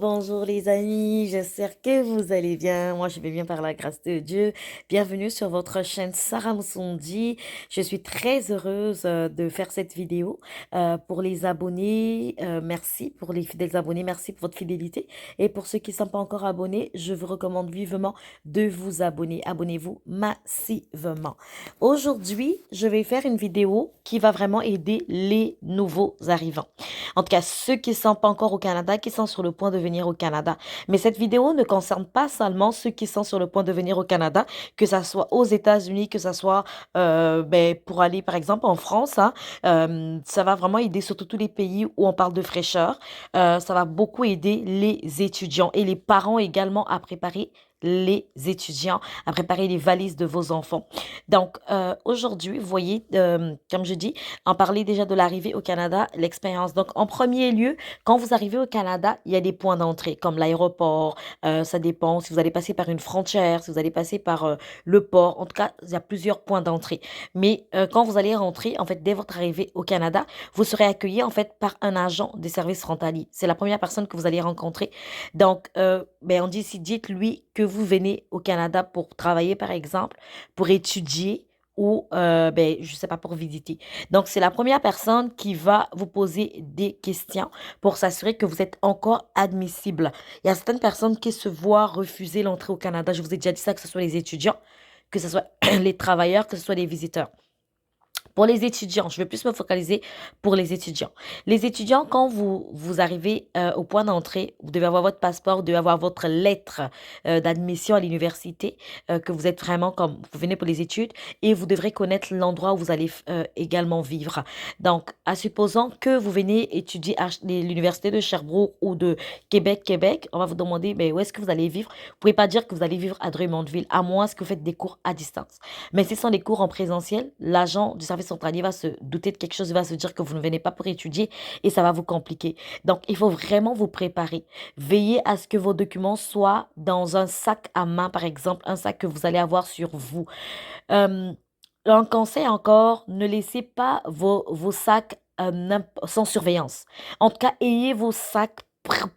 Bonjour les amis, j'espère que vous allez bien. Moi, je vais bien par la grâce de Dieu. Bienvenue sur votre chaîne Sarah Moussoundi. Je suis très heureuse de faire cette vidéo. Pour les abonnés, merci. Pour les fidèles abonnés, merci pour votre fidélité. Et pour ceux qui ne sont pas encore abonnés, je vous recommande vivement de vous abonner. Abonnez-vous massivement. Aujourd'hui, je vais faire une vidéo qui va vraiment aider les nouveaux arrivants. En tout cas, ceux qui ne sont pas encore au Canada, qui sont sur le point de venir au Canada. Mais cette vidéo ne concerne pas seulement ceux qui sont sur le point de venir au Canada, que ça soit aux États-Unis, que ça soit pour aller par exemple en France. Hein. Ça va vraiment aider surtout tous les pays où on parle de fraîcheur. Ça va beaucoup aider les étudiants et les parents également à préparer les étudiants, à préparer les valises de vos enfants. Donc, aujourd'hui, vous voyez, comme je dis, en parler déjà de l'arrivée au Canada, l'expérience. Donc, en premier lieu, quand vous arrivez au Canada, il y a des points d'entrée, comme l'aéroport, ça dépend si vous allez passer par une frontière, si vous allez passer par le port. En tout cas, il y a plusieurs points d'entrée. Mais quand vous allez rentrer, en fait, dès votre arrivée au Canada, vous serez accueilli, en fait, par un agent des services frontaliers. C'est la première personne que vous allez rencontrer. Donc, on dit ici, dites-lui que vous venez au Canada pour travailler, par exemple, pour étudier ou, je sais pas, pour visiter. Donc, c'est la première personne qui va vous poser des questions pour s'assurer que vous êtes encore admissible. Il y a certaines personnes qui se voient refuser l'entrée au Canada. Je vous ai déjà dit ça, que ce soit les étudiants, que ce soit les travailleurs, que ce soit les visiteurs. Pour les étudiants, je vais plus me focaliser pour les étudiants. Les étudiants, quand vous arrivez au point d'entrée, vous devez avoir votre passeport, vous devez avoir votre lettre d'admission à l'université, que vous êtes vraiment comme, vous venez pour les études, et vous devrez connaître l'endroit où vous allez également vivre. Donc, à supposant que vous venez étudier à l'université de Sherbrooke ou de Québec, on va vous demander où est-ce que vous allez vivre. Vous pouvez pas dire que vous allez vivre à Drummondville, à moins que vous faites des cours à distance. Mais si ce sont des cours en présentiel, l'agent du service centralier va se douter de quelque chose, il va se dire que vous ne venez pas pour étudier et ça va vous compliquer. Donc, il faut vraiment vous préparer. Veillez à ce que vos documents soient dans un sac à main, par exemple, un sac que vous allez avoir sur vous. Euh, un conseil encore, ne laissez pas vos sacs sans surveillance. En tout cas, ayez vos sacs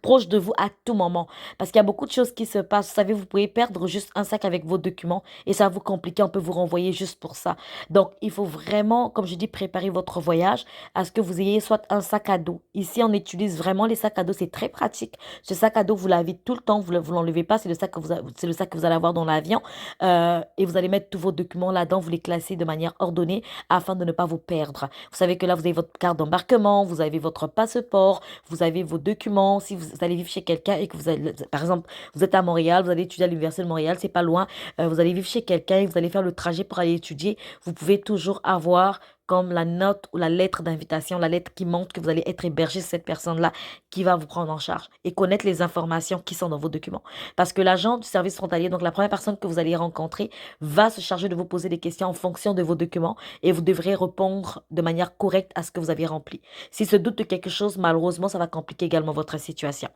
proches de vous à tout moment. Parce qu'il y a beaucoup de choses qui se passent. Vous savez, vous pouvez perdre juste un sac avec vos documents et ça va vous compliquer. On peut vous renvoyer juste pour ça. Donc, il faut vraiment, comme je dis, préparer votre voyage à ce que vous ayez soit un sac à dos. Ici, on utilise vraiment les sacs à dos. C'est très pratique. Ce sac à dos, vous l'avez tout le temps. Vous ne l'enlevez pas. C'est le sac que c'est le sac que vous allez avoir dans l'avion. Et vous allez mettre tous vos documents là-dedans, vous les classez de manière ordonnée afin de ne pas vous perdre. Vous savez que là, vous avez votre carte d'embarquement, vous avez votre passeport, vous avez vos documents. Si vous allez vivre chez quelqu'un et que vous allez, par exemple, vous êtes à Montréal, vous allez étudier à l'Université de Montréal, c'est pas loin, vous allez vivre chez quelqu'un et vous allez faire le trajet pour aller étudier, vous pouvez toujours avoir comme la note ou la lettre d'invitation, la lettre qui montre que vous allez être hébergé chez cette personne-là qui va vous prendre en charge et connaître les informations qui sont dans vos documents. Parce que l'agent du service frontalier, donc la première personne que vous allez rencontrer, va se charger de vous poser des questions en fonction de vos documents et vous devrez répondre de manière correcte à ce que vous avez rempli. S'il se doute de quelque chose, malheureusement, ça va compliquer également votre situation.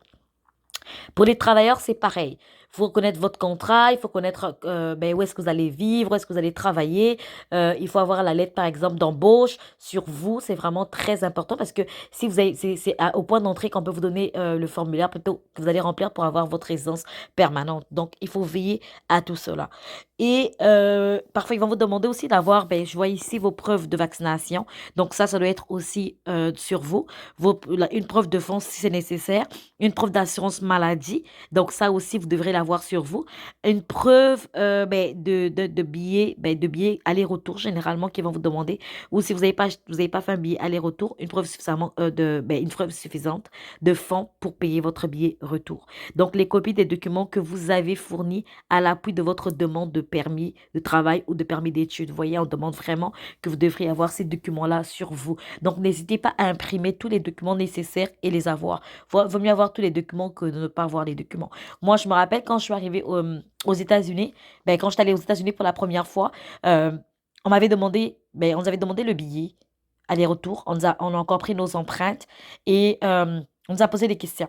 Pour les travailleurs, c'est pareil. Il faut connaître votre contrat, il faut connaître où est-ce que vous allez vivre, où est-ce que vous allez travailler. Il faut avoir la lettre, par exemple, d'embauche sur vous. C'est vraiment très important parce que si vous avez, au point d'entrée qu'on peut vous donner le formulaire plutôt que vous allez remplir pour avoir votre résidence permanente. Donc, il faut veiller à tout cela. Et parfois, ils vont vous demander aussi d'avoir, je vois ici vos preuves de vaccination. Donc, ça doit être aussi sur vous. Une preuve de fonds si c'est nécessaire. Une preuve d'assurance maladie. Donc, ça aussi, vous devrez l'avoir sur vous. Une preuve de billets, de billets aller-retour, généralement, qu'ils vont vous demander. Ou si vous avez pas fait un billet aller-retour, une preuve suffisamment, une preuve suffisante de fonds pour payer votre billet retour. Donc, les copies des documents que vous avez fournis à l'appui de votre demande de permis de travail ou de permis d'études. Vous voyez, on demande vraiment que vous devriez avoir ces documents-là sur vous. Donc, n'hésitez pas à imprimer tous les documents nécessaires et les avoir. Vaut mieux avoir tous les documents que de ne pas avoir les documents. Moi, je me rappelle quand je suis arrivée aux États-Unis, quand je suis allée aux États-Unis pour la première fois, euh, on nous avait demandé le billet aller-retour. On a encore pris nos empreintes et on nous a posé des questions.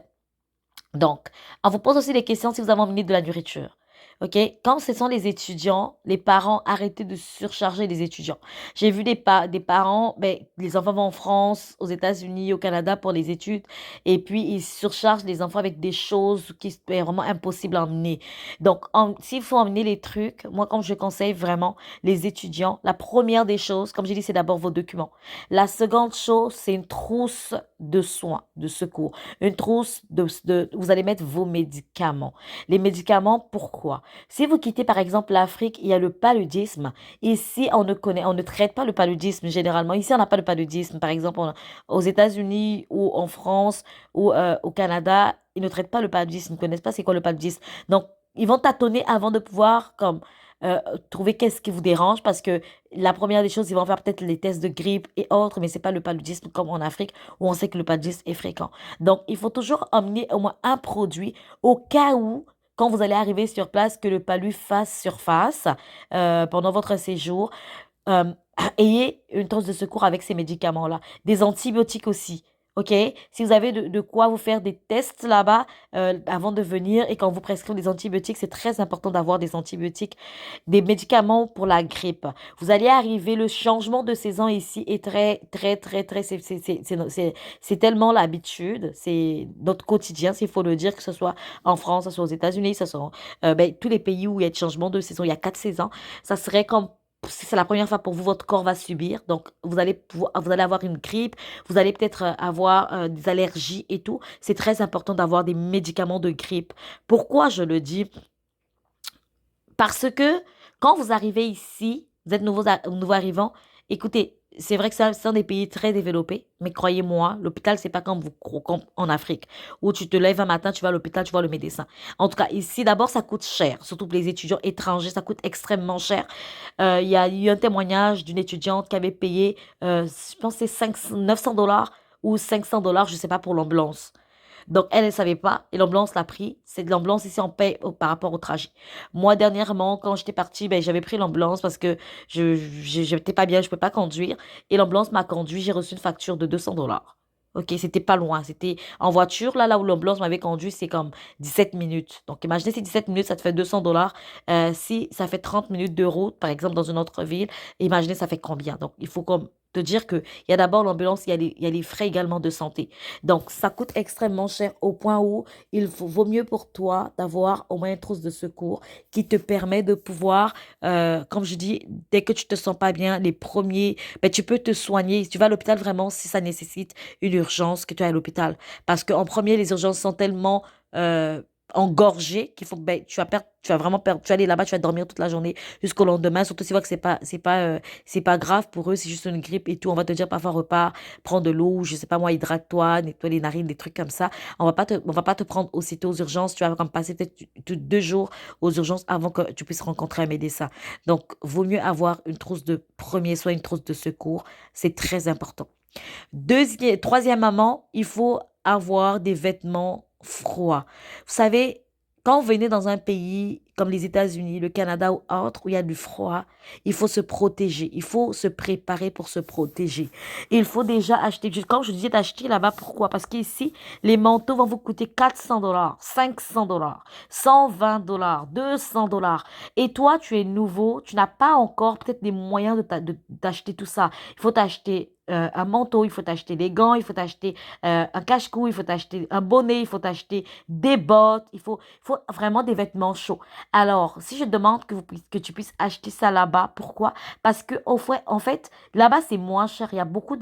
Donc, on vous pose aussi des questions si vous avez emmené de la nourriture. OK? Quand ce sont les étudiants, les parents, arrêtez de surcharger les étudiants. J'ai vu des parents, ben, les enfants vont en France, aux États-Unis, au Canada pour les études, et puis ils surchargent les enfants avec des choses qui sont vraiment impossibles à emmener. Donc, s'il faut emmener les trucs, moi, comme je conseille vraiment les étudiants, la première des choses, comme j'ai dit, c'est d'abord vos documents. La seconde chose, c'est une trousse de soins, de secours. Une trousse vous allez mettre vos médicaments. Les médicaments, pourquoi? Si vous quittez par exemple l'Afrique, il y a le paludisme. Ici, on ne traite pas le paludisme généralement. Ici, on n'a pas le paludisme. Par exemple, aux États-Unis ou en France ou au Canada, ils ne traitent pas le paludisme. Ils ne connaissent pas c'est quoi le paludisme. Donc, ils vont tâtonner avant de pouvoir comme euh, trouver qu'est-ce qui vous dérange parce que la première des choses, ils vont faire peut-être les tests de grippe et autres, mais c'est pas le paludisme comme en Afrique où on sait que le paludisme est fréquent. Donc, il faut toujours emmener au moins un produit au cas où quand vous allez arriver sur place, que le palu fasse surface pendant votre séjour. Euh, ayez une trousse de secours avec ces médicaments-là. Des antibiotiques aussi. OK? Si vous avez de quoi vous faire des tests là-bas avant de venir et quand vous prescrivent des antibiotiques, c'est très important d'avoir des antibiotiques, des médicaments pour la grippe. Vous allez arriver, le changement de saison ici est très, très, très, très, c'est tellement l'habitude, c'est notre quotidien, s'il faut le dire, que ce soit en France, que ce soit aux États-Unis, que ce soit ben, tous les pays où il y a de changement de saison, il y a 4 saisons, ça serait comme si c'est la première fois pour vous, votre corps va subir. Donc, vous allez avoir une grippe, vous allez peut-être avoir des allergies et tout. C'est très important d'avoir des médicaments de grippe. Pourquoi je le dis? Parce que quand vous arrivez ici, vous êtes nouveau arrivant, écoutez, c'est vrai que ça, ce sont des pays très développés, mais croyez-moi, l'hôpital, c'est pas comme en Afrique, où tu te lèves un matin, tu vas à l'hôpital, tu vois le médecin. En tout cas, ici, d'abord, ça coûte cher, surtout pour les étudiants étrangers, ça coûte extrêmement cher. Il y a eu un témoignage d'une étudiante qui avait payé, je pense, que c'est 900 dollars ou 500 dollars, je sais pas, pour l'ambulance. Donc, elle ne savait pas et l'ambulance l'a pris. C'est de l'ambulance ici, on paie par rapport au trajet. Moi, dernièrement, quand j'étais partie, ben, j'avais pris l'ambulance parce que je n'étais pas bien, je ne peux pas conduire. Et l'ambulance m'a conduit, j'ai reçu une facture de 200 dollars. Ok, c'était pas loin. C'était en voiture, là où l'ambulance m'avait conduit, c'est comme 17 minutes. Donc, imaginez si 17 minutes, ça te fait 200 dollars. Si ça fait 30 minutes de route, par exemple, dans une autre ville, imaginez ça fait combien. Donc, il faut comme te dire qu'il y a d'abord l'ambulance, il y a les frais également de santé. Donc, ça coûte extrêmement cher au point où vaut mieux pour toi d'avoir au moins une trousse de secours qui te permet de pouvoir, comme je dis, dès que tu te sens pas bien, les premiers, ben, tu peux te soigner. Tu vas à l'hôpital vraiment si ça nécessite une urgence que tu es à l'hôpital. Parce qu'en premier, les urgences sont tellement engorgées qu'il faut, ben, tu vas vraiment perdre, tu vas aller là-bas, tu vas dormir toute la journée jusqu'au lendemain. Surtout si tu vois que c'est pas grave pour eux, c'est juste une grippe et tout. On va te dire parfois repars, prends de l'eau, je sais pas moi, hydrate-toi, nettoie les narines, des trucs comme ça. On va pas te prendre aussitôt aux urgences. Tu vas comme passer peut-être 2 jours aux urgences avant que tu puisses rencontrer un médecin. Donc, vaut mieux avoir une trousse de premier soin, une trousse de secours. C'est très important. Troisièmement, il faut avoir des vêtements froids. Vous savez, quand vous venez dans un pays comme les États-Unis, le Canada ou autre, où il y a du froid, il faut se protéger. Il faut se préparer pour se protéger. Il faut déjà acheter. Quand je disais d'acheter là-bas, pourquoi? Parce qu'ici, les manteaux vont vous coûter 400 dollars, 500 dollars, 120 dollars, 200 dollars. Et toi, tu es nouveau, tu n'as pas encore peut-être les moyens d'acheter tout ça. Il faut t'acheter un manteau, il faut t'acheter des gants, il faut t'acheter un cache-cou, il faut t'acheter un bonnet, il faut t'acheter des bottes, il faut vraiment des vêtements chauds. Alors, si je demande que tu puisses acheter ça là-bas, pourquoi? Parce que en fait, là-bas, c'est moins cher. Il y a beaucoup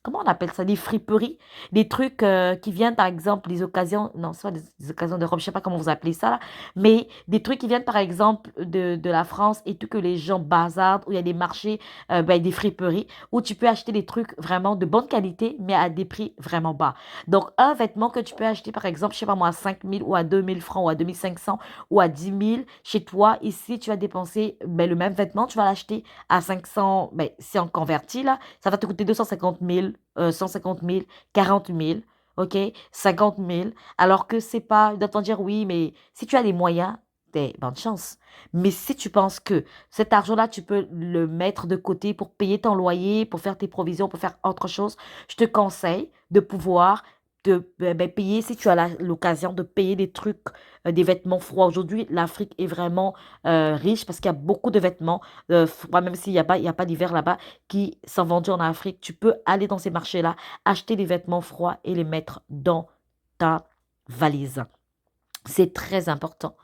comment on appelle ça? Des friperies, des trucs qui viennent, par exemple, des occasions, non, c'est pas des occasions de robe, je sais pas comment vous appelez ça là, mais des trucs qui viennent, par exemple, de la France et tout que les gens bazardent, où il y a des marchés, ben, des friperies, où tu peux acheter des trucs vraiment de bonne qualité, mais à des prix vraiment bas. Donc, un vêtement que tu peux acheter, par exemple, je sais pas moi, à 5 000 ou à 2 000 francs ou à 2 500 ou à 10 000 chez toi, ici, tu vas dépenser ben, le même vêtement, tu vas l'acheter à 500, ben, si on convertit là, ça va te coûter 250 000, 150 000, 40 000. OK? 50 000. Alors que c'est pas, ils doivent dire oui, mais si tu as les moyens, ben, bonne chance. Mais si tu penses que cet argent-là, tu peux le mettre de côté pour payer ton loyer, pour faire tes provisions, pour faire autre chose, je te conseille de pouvoir payer, si tu as l'occasion de payer des trucs, des vêtements froids. Aujourd'hui, l'Afrique est vraiment riche parce qu'il y a beaucoup de vêtements froids, même il y a pas d'hiver là-bas, qui sont vendus en Afrique. Tu peux aller dans ces marchés-là, acheter des vêtements froids et les mettre dans ta valise. C'est très important.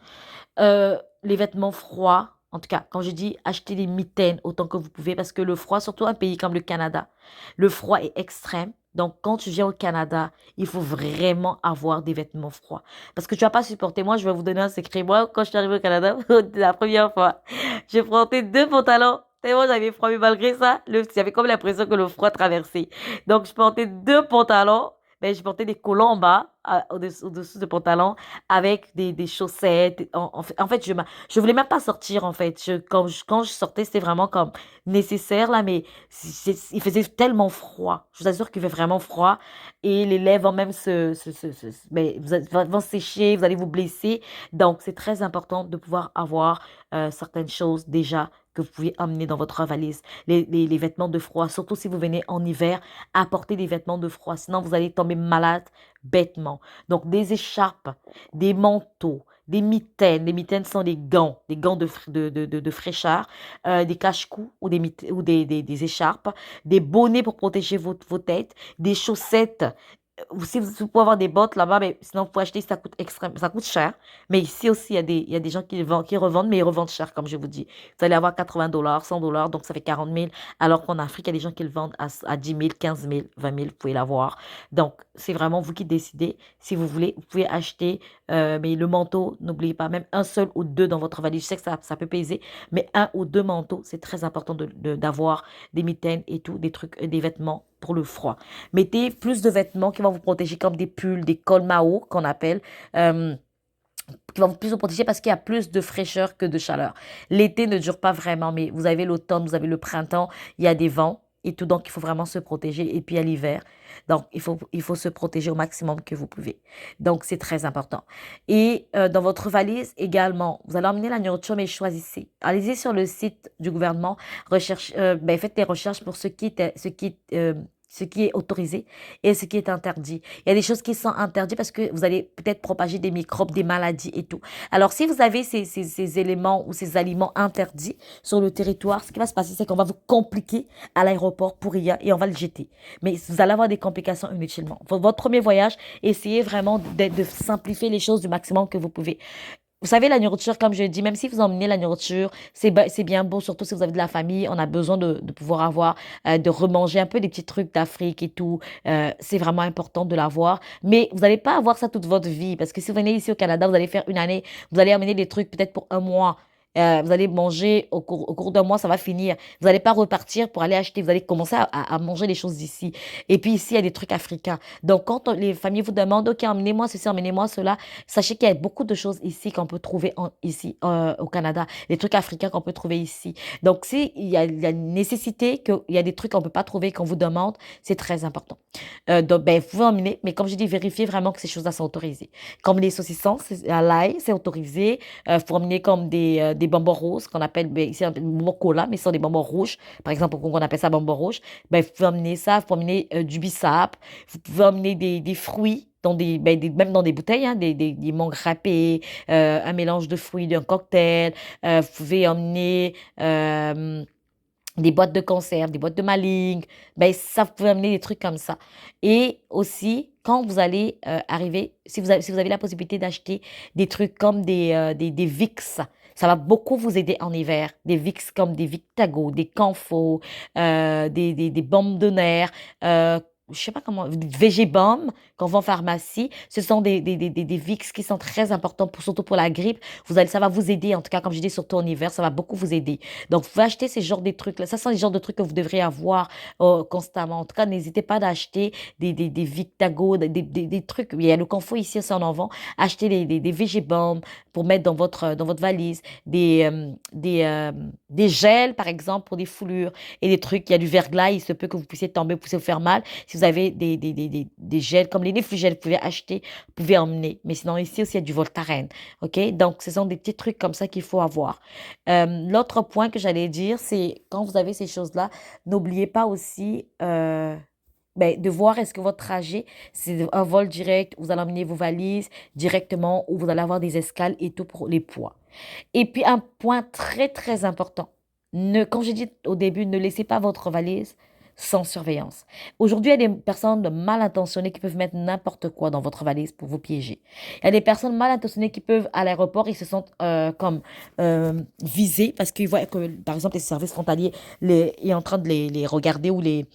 Les vêtements froids, en tout cas, quand je dis acheter des mitaines autant que vous pouvez, parce que le froid, surtout un pays comme le Canada, le froid est extrême. Donc, quand tu viens au Canada, il faut vraiment avoir des vêtements froids. Parce que tu vas pas supporter. Moi, je vais vous donner un secret. Moi, quand je suis arrivée au Canada, la première fois, j'ai porté deux pantalons. Tellement j'avais froid, mais malgré ça, j'avais comme l'impression que le froid traversait. Donc, je portais deux pantalons, mais je portais des collants en bas, au-dessous de pantalons, avec des chaussettes. En fait, je voulais même pas sortir, en fait. Quand je sortais, c'était vraiment comme nécessaire, là, mais il faisait tellement froid. Je vous assure qu'il fait vraiment froid. Et les lèvres vont même mais vont sécher, vous allez vous blesser. Donc, c'est très important de pouvoir avoir certaines choses déjà que vous pouvez emmener dans votre valise. Les vêtements de froid, surtout si vous venez en hiver, apportez des vêtements de froid. Sinon, vous allez tomber malade bêtement. Donc, des écharpes, des manteaux, des mitaines. Les mitaines sont des gants de fraîcheur, des cache-cou ou des écharpes, des bonnets pour protéger vos têtes, des chaussettes. Si vous pouvez avoir des bottes là-bas, mais sinon, vous pouvez acheter, ça coûte cher. Mais ici aussi, il y a des gens qui revendent, mais ils revendent cher, comme je vous dis. Vous allez avoir 80 $, 100 $, donc ça fait 40 000. Alors qu'en Afrique, il y a des gens qui le vendent à 10 000, 15 000, 20 000, vous pouvez l'avoir. Donc, c'est vraiment vous qui décidez. Si vous voulez, vous pouvez acheter, mais le manteau, n'oubliez pas, même un seul ou deux dans votre valise. Je sais que ça peut peser, mais un ou deux manteaux, c'est très important d'avoir des mitaines et tout, des trucs, des vêtements pour le froid. Mettez plus de vêtements qui vont vous protéger, comme des pulls, des cols Mao qu'on appelle, euh, qui vont plus vous protéger parce qu'il y a plus de fraîcheur que de chaleur. L'été ne dure pas vraiment, mais vous avez l'automne, vous avez le printemps, il y a des vents et tout, donc il faut vraiment se protéger. Et puis il y a l'hiver, donc il faut se protéger au maximum que vous pouvez. Donc c'est très important. Et dans votre valise également, vous allez emmener la nourriture, mais choisissez. Allez-y sur le site du gouvernement, faites des recherches pour ce qui est autorisé et ce qui est interdit. Il y a des choses qui sont interdites parce que vous allez peut-être propager des microbes, des maladies et tout. Alors, si vous avez ces éléments ou ces aliments interdits sur le territoire, ce qui va se passer, c'est qu'on va vous compliquer à l'aéroport pour rien et on va le jeter. Mais vous allez avoir des complications inutilement. Votre premier voyage, essayez vraiment de simplifier les choses du maximum que vous pouvez. Vous savez, la nourriture, comme je dis, même si vous emmenez la nourriture, c'est bien beau, surtout si vous avez de la famille. On a besoin de pouvoir avoir, de remanger un peu des petits trucs d'Afrique et tout. C'est vraiment important de l'avoir. Mais vous n'allez pas avoir ça toute votre vie. Parce que si vous venez ici au Canada, vous allez faire une année, vous allez emmener des trucs peut-être pour un mois. Vous allez manger au cours d'un mois, ça va finir. Vous n'allez pas repartir pour aller acheter. Vous allez commencer à manger les choses d'ici. Et puis ici, il y a des trucs africains. Donc, quand les familles vous demandent, OK, emmenez-moi ceci, emmenez-moi cela, sachez qu'il y a beaucoup de choses ici qu'on peut trouver ici au Canada. Des trucs africains qu'on peut trouver ici. Donc, si il y a une nécessité, qu'il y a des trucs qu'on ne peut pas trouver, qu'on vous demande, c'est très important. Donc, ben, vous pouvez emmener, mais comme je dis, vérifiez vraiment que ces choses-là sont autorisées. Comme les saucissons à l'ail, c'est autorisé. Faut emmener comme des bonbons roses qu'on appelle, ben, ici, on appelle bonbons cola, mais ce sont des bonbons rouges. Par exemple, au Congo, on appelle ça bonbons rouges. Ben, vous pouvez emmener ça, vous pouvez emmener du bissap, vous pouvez emmener des fruits. Même dans des bouteilles, hein, des mangues râpées, un mélange de fruits d'un cocktail. Vous pouvez emmener des boîtes de conserve, des boîtes de Maling. Ben, ça, vous pouvez emmener des trucs comme ça. Et aussi, quand vous allez arriver, si vous avez la possibilité d'acheter des trucs comme des Vicks, ça va beaucoup vous aider en hiver. Des Vicks comme des Victago, des Canfo, des bombes de nerfs, je sais pas comment, VG-Bomb qu'on vend en pharmacie. Ce sont des Vicks qui sont très importants, surtout pour la grippe. Ça va vous aider, en tout cas, comme je dis, surtout en hiver, ça va beaucoup vous aider. Donc, vous pouvez acheter ces genres de trucs-là. Ça sont les genres de trucs que vous devriez avoir constamment. En tout cas, n'hésitez pas d'acheter des Victago, des trucs. Il y a le Confo ici, aussi on en vend. Achetez des VG-Bomb pour mettre dans votre valise. Des gels, par exemple, pour des foulures et des trucs. Il y a du verglas, il se peut que vous puissiez tomber, vous puissiez vous faire mal. Si vous avez des gels, comme les Neflugel, vous pouvez acheter, vous pouvez emmener. Mais sinon, ici aussi, il y a du Voltaren. OK? Donc, ce sont des petits trucs comme ça qu'il faut avoir. L'autre point que j'allais dire, c'est quand vous avez ces choses-là, n'oubliez pas aussi de voir est-ce que votre trajet, c'est un vol direct, vous allez emmener vos valises directement ou vous allez avoir des escales et tout pour les poids. Et puis un point très très important, comme j'ai dit au début, ne laissez pas votre valise sans surveillance. Aujourd'hui, il y a des personnes mal intentionnées qui peuvent mettre n'importe quoi dans votre valise pour vous piéger. Il y a des personnes mal intentionnées qui peuvent, à l'aéroport, ils se sentent comme visés parce qu'ils voient que, par exemple, les services frontaliers est en train de les regarder ou les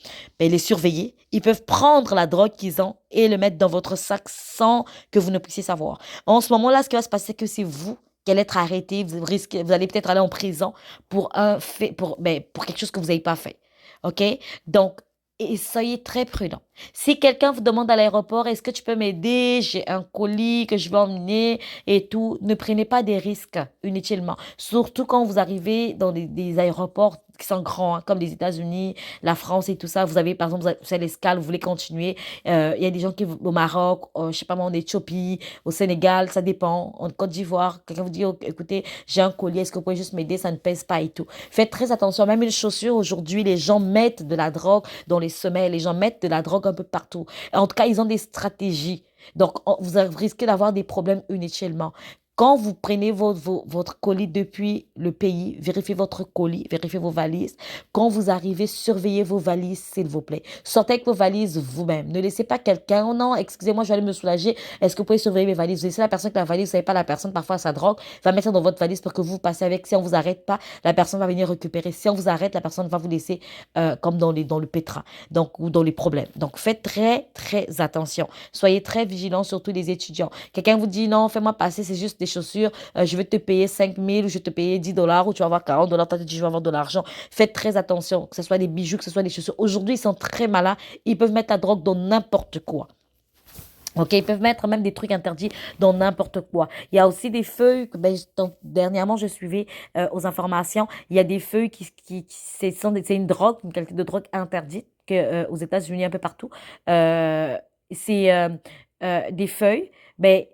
surveiller. Ils peuvent prendre la drogue qu'ils ont et le mettre dans votre sac sans que vous ne puissiez savoir. En ce moment-là, ce qui va se passer, c'est que c'est vous qui allez être arrêté, vous allez peut-être aller en prison pour un fait, pour quelque chose que vous n'avez pas fait. OK? Donc, et soyez très prudent. Si quelqu'un vous demande à l'aéroport, est-ce que tu peux m'aider? J'ai un colis que je vais emmener et tout. Ne prenez pas des risques inutilement. Surtout quand vous arrivez dans des aéroports qui sont grands, hein, comme les États-Unis, la France et tout ça. Vous avez, par exemple, vous avez l'escale, vous voulez continuer. Il y a des gens qui vont au Maroc, je sais pas moi, en Éthiopie, au Sénégal, ça dépend. En Côte d'Ivoire, quelqu'un vous dit, oh, écoutez, j'ai un collier, est-ce que vous pouvez juste m'aider? Ça ne pèse pas et tout. Faites très attention. Même une chaussure, aujourd'hui, les gens mettent de la drogue dans les semelles. Les gens mettent de la drogue un peu partout. En tout cas, ils ont des stratégies. Donc, vous risquez d'avoir des problèmes inutilement. Quand vous prenez votre colis depuis le pays, vérifiez votre colis, vérifiez vos valises. Quand vous arrivez, surveillez vos valises, s'il vous plaît. Sortez avec vos valises vous-même. Ne laissez pas quelqu'un, oh non, excusez-moi, je vais aller me soulager. Est-ce que vous pouvez surveiller mes valises? Vous laissez la personne qui a la valise, vous savez pas, la personne, parfois, sa drogue, va mettre ça dans votre valise pour que vous passiez avec. Si on vous arrête pas, la personne va venir récupérer. Si on vous arrête, la personne va vous laisser comme dans le pétrin, donc, ou dans les problèmes. Donc, faites très, très attention. Soyez très vigilants, surtout les étudiants. Quelqu'un vous dit, non, fais-moi passer, c'est juste des chaussures, je vais te payer 5 000 ou je vais te payer 10 dollars ou tu vas avoir 40 dollars, toi tu dis, je vais avoir de l'argent. Faites très attention, que ce soit des bijoux, que ce soit des chaussures. Aujourd'hui, ils sont très malins, ils peuvent mettre la drogue dans n'importe quoi. Ok, ils peuvent mettre même des trucs interdits dans n'importe quoi. Il y a aussi des feuilles, dernièrement je suivais aux informations, il y a des feuilles c'est une drogue, une qualité de drogue interdite aux États-Unis, un peu partout. Euh, c'est des feuilles, mais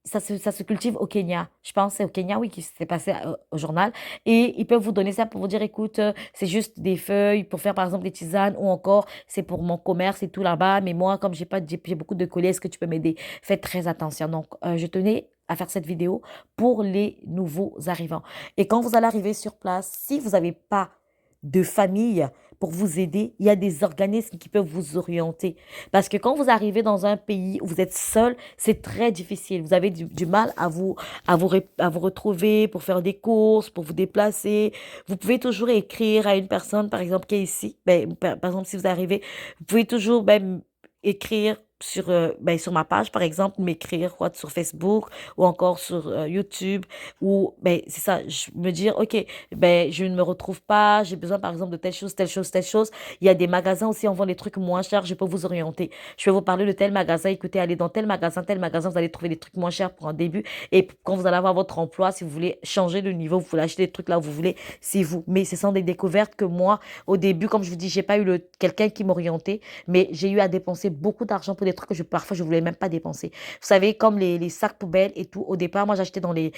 ça se cultive au Kenya. Je pense que c'est au Kenya, oui, qui s'est passé au journal. Et ils peuvent vous donner ça pour vous dire, écoute, c'est juste des feuilles pour faire, par exemple, des tisanes ou encore, c'est pour mon commerce et tout là-bas. Mais moi, comme j'ai beaucoup de colis, est-ce que tu peux m'aider? Faites très attention. Donc, je tenais à faire cette vidéo pour les nouveaux arrivants. Et quand vous allez arriver sur place, si vous n'avez pas de famille pour vous aider, il y a des organismes qui peuvent vous orienter. Parce que quand vous arrivez dans un pays où vous êtes seul, c'est très difficile. Vous avez du mal à vous retrouver pour faire des courses, pour vous déplacer. Vous pouvez toujours écrire à une personne, par exemple, qui est ici. Par exemple, si vous arrivez, vous pouvez toujours écrire sur ma page, par exemple, m'écrire quoi, sur Facebook ou encore sur YouTube. Ou c'est ça, je me dire, OK, je ne me retrouve pas, j'ai besoin, par exemple, de telle chose, telle chose, telle chose. Il y a des magasins aussi, on vend des trucs moins chers, je peux vous orienter. Je vais vous parler de tel magasin. Écoutez, allez dans tel magasin, vous allez trouver des trucs moins chers pour un début. Et quand vous allez avoir votre emploi, si vous voulez changer de niveau, vous voulez acheter des trucs là où vous voulez, c'est vous. Mais ce sont des découvertes que moi, au début, comme je vous dis, j'ai pas eu quelqu'un qui m'orientait, mais j'ai eu à dépenser beaucoup d'argent pour des trucs que parfois je voulais même pas dépenser. Vous savez, comme les sacs poubelles et tout. Au départ, moi, j'achetais dans les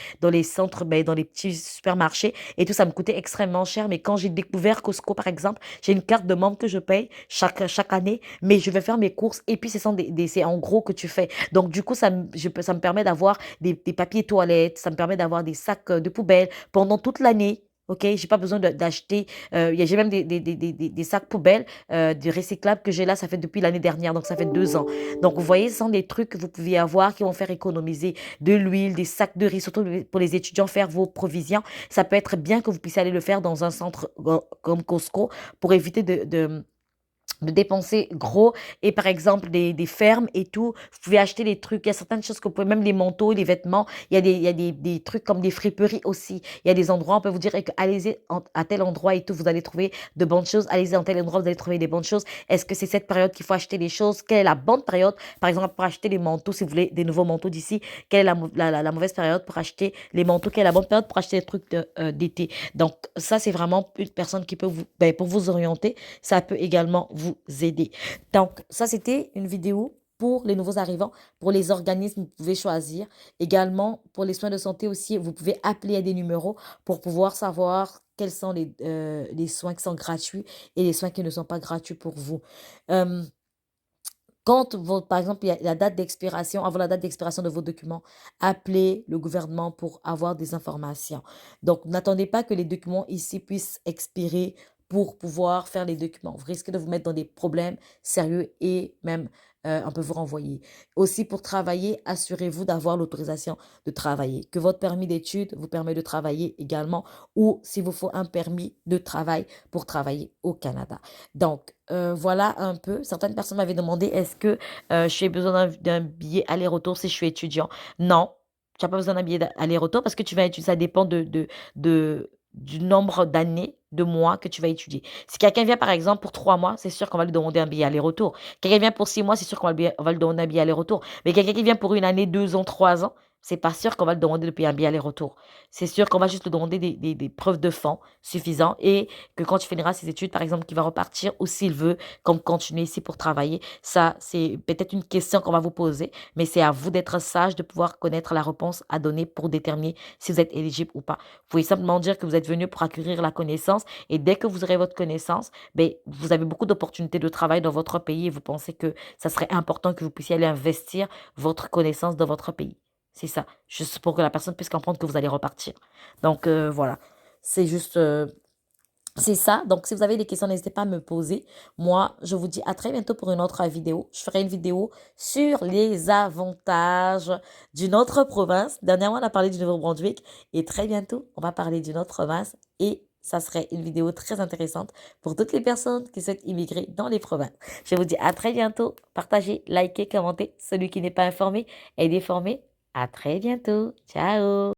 centres, dans les petits supermarchés et tout, ça me coûtait extrêmement cher. Mais quand j'ai découvert Costco, par exemple, j'ai une carte de membre que je paye chaque année, mais je vais faire mes courses et puis c'est en gros que tu fais. Donc, du coup, ça me permet d'avoir des papiers toilettes, ça me permet d'avoir des sacs de poubelle pendant toute l'année. OK, j'ai pas besoin d'acheter. J'ai même des sacs poubelles, du recyclable que j'ai là, ça fait depuis l'année dernière, donc ça fait 2 ans. Donc, vous voyez, ce sont des trucs que vous pouvez avoir qui vont faire économiser de l'huile, des sacs de riz, surtout pour les étudiants, faire vos provisions. Ça peut être bien que vous puissiez aller le faire dans un centre comme Costco pour éviter de dépenser gros et par exemple des fermes et tout, vous pouvez acheter des trucs, il y a certaines choses que vous pouvez, même les manteaux, les vêtements, il y a des trucs comme des friperies aussi, il y a des endroits, on peut vous dire allez-y à tel endroit et tout, vous allez trouver de bonnes choses, allez-y dans tel endroit, vous allez trouver des bonnes choses, est-ce que c'est cette période qu'il faut acheter les choses, quelle est la bonne période, par exemple pour acheter les manteaux, si vous voulez des nouveaux manteaux d'ici, quelle est la mauvaise période pour acheter les manteaux, quelle est la bonne période pour acheter les trucs d'été, donc ça c'est vraiment une personne qui peut pour vous orienter, ça peut également vous aider. Donc, ça, c'était une vidéo pour les nouveaux arrivants, pour les organismes, vous pouvez choisir. Également, pour les soins de santé aussi, vous pouvez appeler à des numéros pour pouvoir savoir quels sont les soins qui sont gratuits et les soins qui ne sont pas gratuits pour vous. Euh, Quand, par exemple, il y a la date d'expiration, avant la date d'expiration de vos documents, appelez le gouvernement pour avoir des informations. Donc, n'attendez pas que les documents ici puissent expirer pour pouvoir faire les documents. Vous risquez de vous mettre dans des problèmes sérieux et même on peut vous renvoyer. Aussi, pour travailler, assurez-vous d'avoir l'autorisation de travailler, que votre permis d'études vous permet de travailler également ou s'il vous faut un permis de travail pour travailler au Canada. Donc, voilà un peu. Certaines personnes m'avaient demandé, est-ce que j'ai besoin d'un billet aller-retour si je suis étudiant? Non, tu n'as pas besoin d'un billet aller-retour parce que tu vas étudier. Ça dépend du nombre d'années, de mois que tu vas étudier. Si quelqu'un vient, par exemple, pour 3 mois, c'est sûr qu'on va lui demander un billet aller-retour. Quelqu'un vient pour 6 mois, c'est sûr on va lui demander un billet aller-retour. Mais quelqu'un qui vient pour 1 année, 2 ans, 3 ans, c'est pas sûr qu'on va le demander de payer un billet aller-retour. C'est sûr qu'on va juste lui demander des preuves de fonds suffisants et que quand tu finiras ses études, par exemple, qu'il va repartir ou s'il veut, comme continuer ici pour travailler, ça, c'est peut-être une question qu'on va vous poser, mais c'est à vous d'être sage, de pouvoir connaître la réponse à donner pour déterminer si vous êtes éligible ou pas. Vous pouvez simplement dire que vous êtes venu pour acquérir la connaissance et dès que vous aurez votre connaissance, ben, vous avez beaucoup d'opportunités de travail dans votre pays et vous pensez que ça serait important que vous puissiez aller investir votre connaissance dans votre pays. C'est ça, juste pour que la personne puisse comprendre que vous allez repartir. Donc voilà, c'est juste, c'est ça. Donc si vous avez des questions, n'hésitez pas à me poser. Moi, je vous dis à très bientôt pour une autre vidéo. Je ferai une vidéo sur les avantages d'une autre province. Dernièrement, on a parlé du Nouveau-Brunswick et très bientôt, on va parler d'une autre province et ça serait une vidéo très intéressante pour toutes les personnes qui souhaitent immigrer dans les provinces. Je vous dis à très bientôt. Partagez, likez, commentez. Celui qui n'est pas informé est déformé. À très bientôt. Ciao.